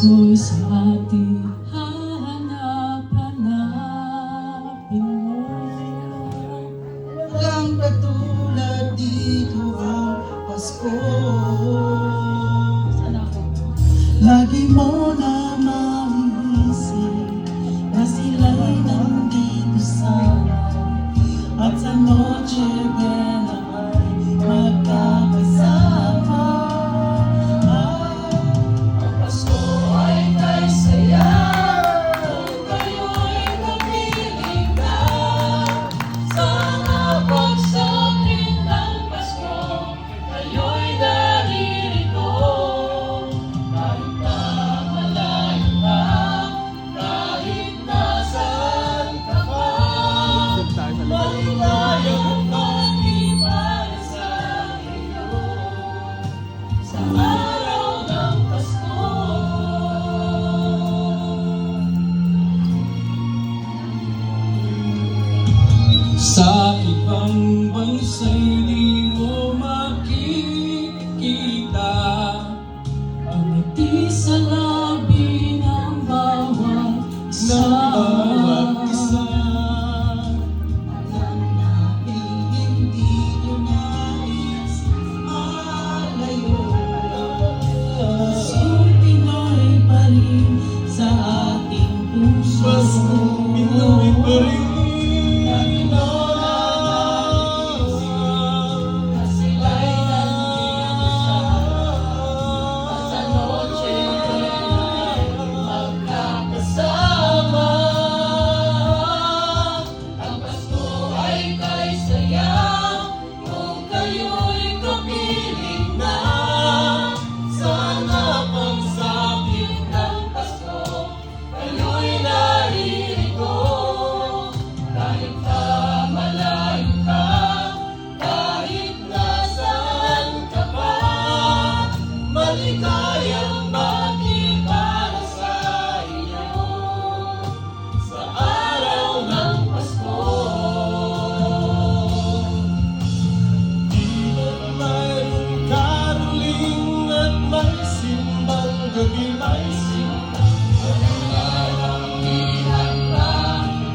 Pasko'y sa ating hahanap-hanapin mo. Walang katulad dito ang Pasko. Lagi mo na maiisip na sila'y nandito sana, at sa Noche Buena ay magkakasama. Ang Pasko ay kay saya kung kayo'y napiling na. Sana pagsapit ng Pasko, kayo'y naririto. Kahit na malayo ka, kahit nasaan ka pa, maligayang mag-ibig sa iyo sa araw ng Pasko. Sa ibang bansa'y di mo makikita ang ngiti sa labi ng bawat isa. Alam namin hindi nyo nais malayo. Pusong Pinoy pa rin sa ating puso. Paskong Pinoy pa rin. Na sila'y nandito sa Noche Buena magkakasama. Ang Pasko ay kay saya kung kayo'y kapiling na. Sana pagsapit ng Pasko, kayo'y naririto. Kahit na malayo ka, kahit nasaan ka pa, maligayang bati para sa iyo sa araw ng Pasko. Di ba't mayroong karoling at may simbang gabi, may simbang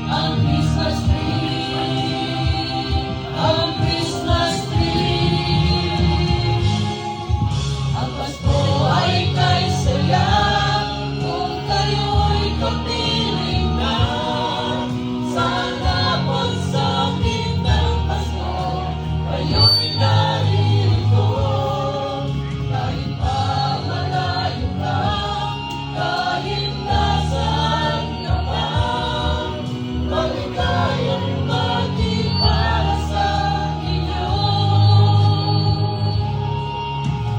Ang Christmas tree, ang Christmas tree. Ang Pasko ay kay saya kung kayo'y kapiling na. Sana pagsapit ng Pasko, kayo'y naririto. Kahit pa malayo ka, kahit nasaan ka pa, maligayang bati para sa inyo.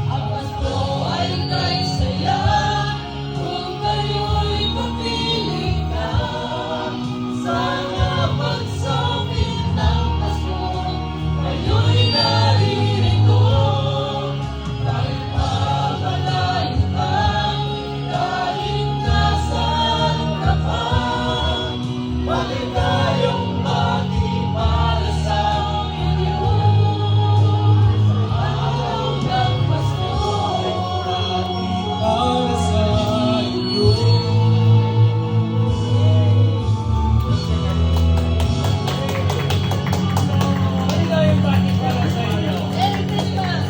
Ang Pasko ay kay saya kung kayo'y kapiling na. Sana pagsapit ng Pasko, kayo'y naririto. Kahit pa malayo ka, kahit nasaan ka pa, maligayang bati para sa inyo sa araw ng Pasko. para sa iyo. Merry Christmas!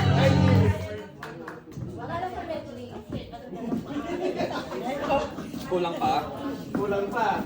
Kulang pa? Kulang pa.